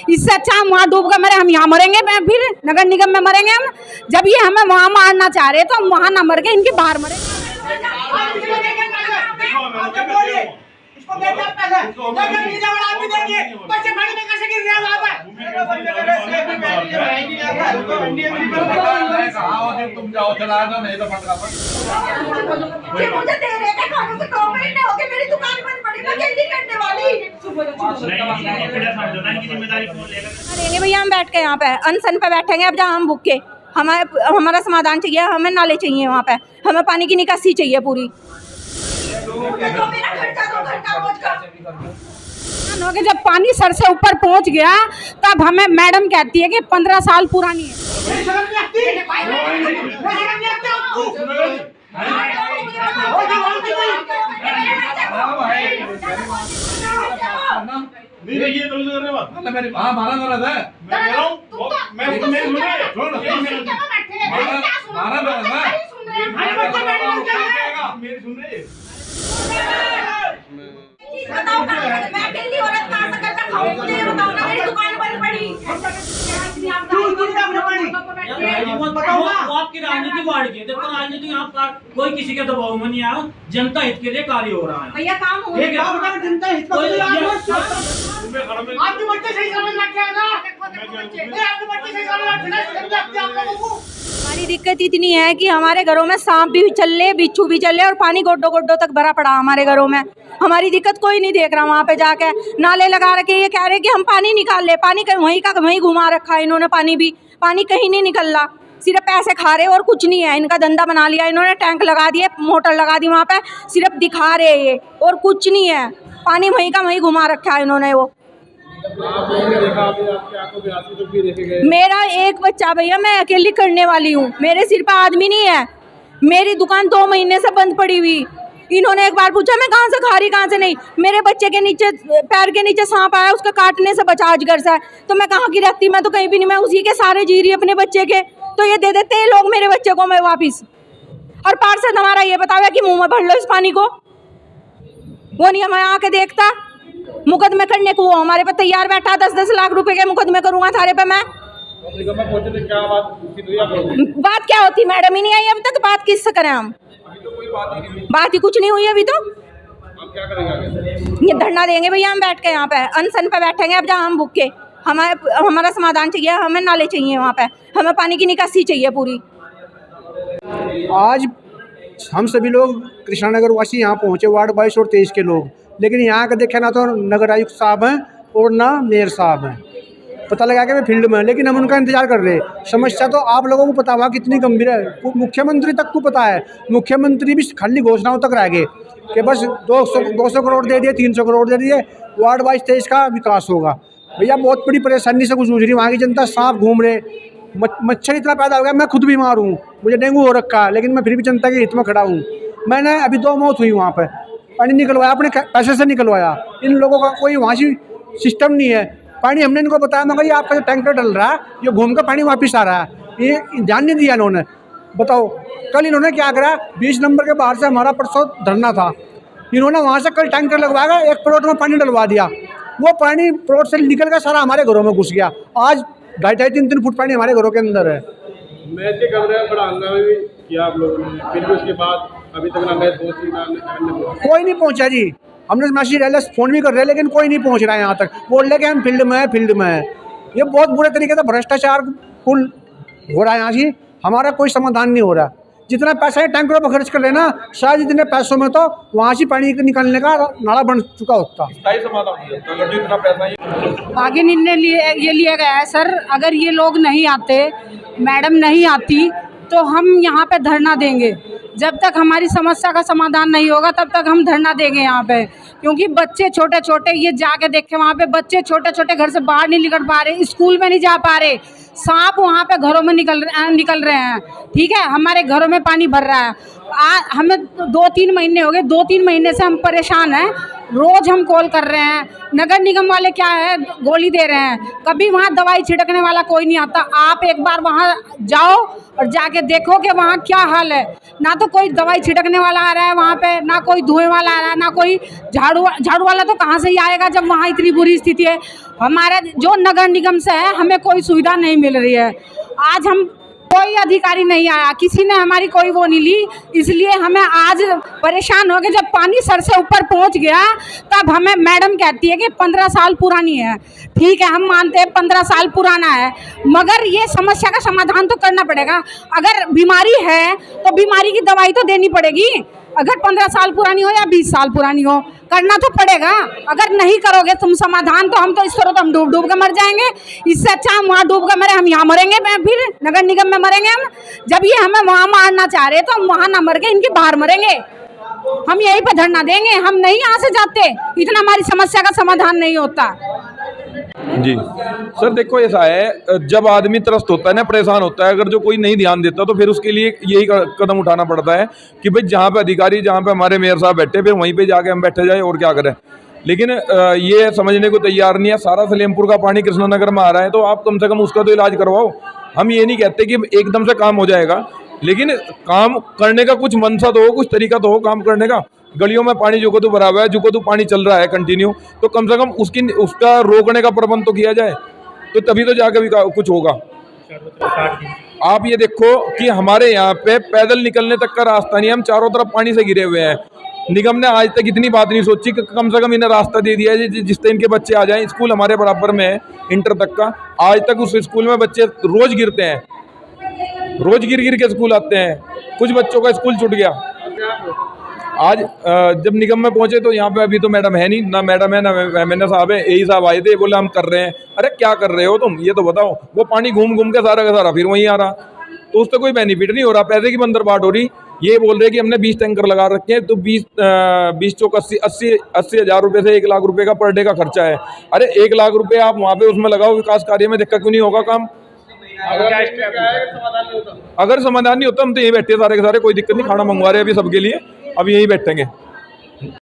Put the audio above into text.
इससे अच्छा हम वहाँ डूब कर मरे, हम यहाँ मरेंगे फिर नगर निगम में मरेंगे हम। जब ये हमें वहाँ मारना चाह रहे तो हम वहाँ ना मर के इनके बाहर मरे। तुम जाओ चला दो, नहीं तो मेरी दुकान बंद पड़ी, मैं जल्दी करने वाली। रहेंगे भैया हम बैठ के यहाँ पे अनशन पे बैठेंगे। अब जहाँ हम भूखे हमारा समाधान चाहिए, हमें नाले चाहिए, वहाँ पे हमें पानी की निकासी चाहिए पूरी। कि जब पानी सर से ऊपर पहुँच गया तब हमें मैडम कहती है कि 15 साल पुरानी है। ये तो करने वाला मेरी मां मारा गलत है। मैं कह रहा हूं मैं सुन रही मारा गलत है। मेरी सुन रही बताओ मैं अकेली औरत कहां से करके खाऊं? मुझे ये बताओ ना, मेरी दुकान बंद पड़ी। वो आपकी राजनीति बाढ़ गई। देखो राजनीति यहाँ पर कोई किसी के दबाव में नहीं आया, जनता हित के लिए कार्य हो रहा है। भैया काम हो ठीक है, जनता हित कोई- आपके बच्चे सही समझ बैठे हैं ना? आपके बच्चे सही समझ बैठे हैं आप लोगों को। हमारी दिक्कत इतनी है कि हमारे घरों में सांप भी चल रहे, बिच्छू भी चल रहे और पानी गोड्डों गोड्डों तक भरा पड़ा हमारे घरों में। हमारी दिक्कत कोई नहीं देख रहा। वहाँ पे जाके नाले लगा रखे, ये कह रहे कि हम पानी निकाल ले, पानी वहीं का वहीं घुमा रखा है इन्होंने। पानी कहीं नहीं निकल रहा, सिर्फ पैसे खा रहे और कुछ नहीं है। इनका धंधा बना लिया इन्होंने, टैंक लगा दिए, मोटर लगा दी वहाँ पे, सिर्फ दिखा रहे ये और कुछ नहीं है। पानी वहीं का वहीं घुमा रखा है इन्होंने। वो मेरा एक बच्चा भैया, मैं अकेली करने वाली हूँ, मेरे सिर पे आदमी नहीं है। मेरी दुकान 2 महीने से बंद पड़ी हुई। इन्होंने एक बार पूछा मैं कहाँ से खा रही, कहाँ से नहीं। मेरे बच्चे के नीचे पैर के नीचे सांप आया, उसका काटने से बचा अजगर से। तो मैं कहाँ की रहती, मैं तो कहीं भी नहीं, मैं उसी के सारे जी रही अपने बच्चे के। तो ये दे देते हैं लोग मेरे बच्चे को मैं वापिस। और पार्षद हमारा ये बतावे कि मुँह में भर लो इस पानी को, वो नहीं हमें आके देखता। मुकदमे करने को वो हमारे पे तैयार बैठा, 10-10 लाख रुपए के मुकदमे करूंगा सारे पे मैं। बात क्या होती, मैडम ही नहीं आई अब तक, बात किससे करें हम? बात ही कुछ नहीं हुई अभी तो। ये धरना देंगे भैया हम बैठ के यहाँ पे अनशन पे बैठेंगे। अब जहाँ हम भूखे हमारा समाधान चाहिए, हमें नाले चाहिए, वहाँ पे हमें पानी की निकासी चाहिए पूरी। आज हम सभी लोग कृष्णानगर वासी यहाँ पहुँचे, वार्ड 22 और 23 के लोग। लेकिन यहाँ का देखे ना तो नगर आयुक्त साहब हैं और ना मेयर साहब हैं। पता लगा कि वे फील्ड में, लेकिन हम उनका इंतजार कर रहे हैं। समस्या तो आप लोगों को पता हुआ कितनी गंभीर है, मुख्यमंत्री तक को पता है। मुख्यमंत्री भी खाली घोषणाओं तक रह गए कि बस 200 करोड़ दे दिए, 300 करोड़ दे दिए, वार्ड 22-23 का विकास होगा। भैया बहुत बड़ी परेशानी से कुछ जूझ रही, वहाँ की जनता। सांप घूम रहे, मच्छर इतना पैदा हो गया, मैं खुद बीमार हूँ, मुझे डेंगू हो रखा है, लेकिन मैं फिर भी जनता के हित में खड़ा हूँ। मैंने अभी 2 मौत हुई वहाँ पर, पानी निकलवाया, अपने पैसे से निकलवाया। इन लोगों का कोई वहाँ से सिस्टम नहीं है। पानी हमने इनको बताया, मगर ये आपका जो टैंकर डल रहा है, ये घूम कर पानी वापस आ रहा है, ये ध्यान नहीं दिया इन्होंने। बताओ कल इन्होंने क्या करा, 20 नंबर के बाहर से हमारा परसों धरना था, इन्होंने वहाँ से कल टैंकर लगवाया, 1 प्लॉट में पानी डलवा दिया। वो पानी प्लॉट से निकल कर सारा हमारे घरों में घुस गया। आज 2.5-3 फुट पानी हमारे घरों के अंदर है। मैच के कमरे में बड़ा हंगामा भी किया आप लोगों ने, फिर भी उसके बाद अभी तक ना गए, 2-3 कोई नहीं पहुंचा जी। हमने मैसेज डाला, फ़ोन भी कर रहे हैं, लेकिन कोई नहीं पहुंच रहा है यहाँ तक। बोल रहे कि हम फील्ड में है। ये बहुत बुरे तरीके से भ्रष्टाचार फुल हो रहा है यहाँ से। हमारा कोई समाधान नहीं हो रहा। जितना पैसा ये टैंकरों पर खर्च कर रहे हैं ना, शायद इतने पैसों में तो वहाँ से पानी निकालने का नाला बन चुका होता। आगे निर्णय ये लिया गया है सर, अगर ये लोग नहीं आते, मैडम नहीं आती, तो हम यहाँ पे धरना देंगे। जब तक हमारी समस्या का समाधान नहीं होगा तब तक हम धरना देंगे यहाँ पे। क्योंकि बच्चे छोटे छोटे, ये जाके देखे वहाँ पे बच्चे छोटे छोटे घर से बाहर नहीं निकल पा रहे, स्कूल में नहीं जा पा रहे, सांप वहाँ पे घरों में निकल रहे हैं। ठीक है, हमारे घरों में पानी भर रहा है। हमें 2-3 महीने हो गए, 2-3 महीने से हम परेशान हैं। रोज हम कॉल कर रहे हैं, नगर निगम वाले क्या है गोली दे रहे हैं, कभी वहाँ दवाई छिड़कने वाला कोई नहीं आता। आप एक बार वहाँ जाओ और जाके देखो कि वहाँ क्या हाल है। ना तो कोई दवाई छिड़कने वाला आ रहा है वहाँ पे, ना कोई धुएं वाला आ रहा है, ना कोई झाड़ू वाला तो कहाँ से ही आएगा जब वहाँ इतनी बुरी स्थिति है। हमारे जो नगर निगम से है हमें कोई सुविधा नहीं मिल रही है। आज हम कोई अधिकारी नहीं आया, किसी ने हमारी कोई वो नहीं ली, इसलिए हमें आज परेशान हो गए। जब पानी सर से ऊपर पहुंच गया तब हमें मैडम कहती है कि 15 साल पुरानी है। ठीक है, हम मानते हैं 15 साल पुराना है, मगर ये समस्या का समाधान तो करना पड़ेगा। अगर बीमारी है तो बीमारी की दवाई तो देनी पड़ेगी। अगर 15 साल पुरानी हो या 20 साल पुरानी हो, करना तो पड़ेगा। अगर नहीं करोगे तुम समाधान तो हम तो इस तरह तो हम डूब के मर जाएंगे। इससे अच्छा हम वहाँ डूब के मरे, हम यहाँ मरेंगे, फिर नगर निगम में मरेंगे हम। जब ये हमें वहाँ मारना चाह रहे तो हम वहाँ ना मर के इनके बाहर मरेंगे। हम यहीं पे धरना देंगे, हम नहीं यहाँ से जाते, इतना हमारी समस्या का समाधान नहीं होता। जी सर, देखो ऐसा है, जब आदमी त्रस्त होता है ना, परेशान होता है, अगर जो कोई नहीं ध्यान देता तो फिर उसके लिए यही कदम उठाना पड़ता है कि भाई जहाँ पे अधिकारी, जहाँ पे हमारे मेयर साहब बैठे, फिर वहीं पे जाके हम बैठे जाए और क्या करें। लेकिन ये समझने को तैयार नहीं है। सारा सलेमपुर का पानी कृष्णनगर में आ रहा है, तो आप कम से कम उसका तो इलाज करवाओ। हम ये नहीं कहते कि एकदम से काम हो जाएगा, लेकिन काम करने का कुछ मनसा तो हो, कुछ तरीका तो हो काम करने का। गलियों में पानी जो को तो भरा हुआ है, जो को तो पानी चल रहा है कंटिन्यू, तो कम से कम उसका रोकने का प्रबंध तो किया जाए, तो तभी तो जाके भी कुछ होगा। आप ये देखो कि हमारे यहाँ पे पैदल निकलने तक का रास्ता नहीं है, हम चारों तरफ पानी से घिरे हुए हैं। निगम ने आज तक इतनी बात नहीं सोची कि कम से कम इन्हें रास्ता दे दिया है जिससे इनके बच्चे आ जाएं। स्कूल हमारे बराबर में है, इंटर तक का। आज तक उस स्कूल में बच्चे रोज गिरते हैं, रोज गिर के स्कूल आते हैं। कुछ बच्चों का स्कूल छूट गया। आज जब निगम में पहुंचे तो यहाँ पे अभी तो मैडम है नहीं, ना मैडम है ना एमएनए साहब है। यही साहब आए थे, बोले हम कर रहे हैं। अरे क्या कर रहे हो तुम, ये तो बताओ। वो पानी घूम के सारा का सारा फिर वहीं आ रहा, तो उससे कोई बेनिफिट नहीं हो रहा, पैसे की बंदरबाट हो रही। ये बोल रहे कि हमने 20 टैंकर लगा रखे हैं, तो 20 चौक 80 हज़ार रुपये से 1 लाख रुपए का पर डे का खर्चा है। अरे 1 लाख रुपए आप वहाँ पे उसमें लगाओ, विकास कार्य में, देखा क्यों नहीं होगा काम। अगर समाधान नहीं होता हम तो यहीं बैठे सारे के सारे, कोई दिक्कत नहीं, खाना मंगवा रहे हैं अभी सबके लिए, अब यहीं बैठेंगे।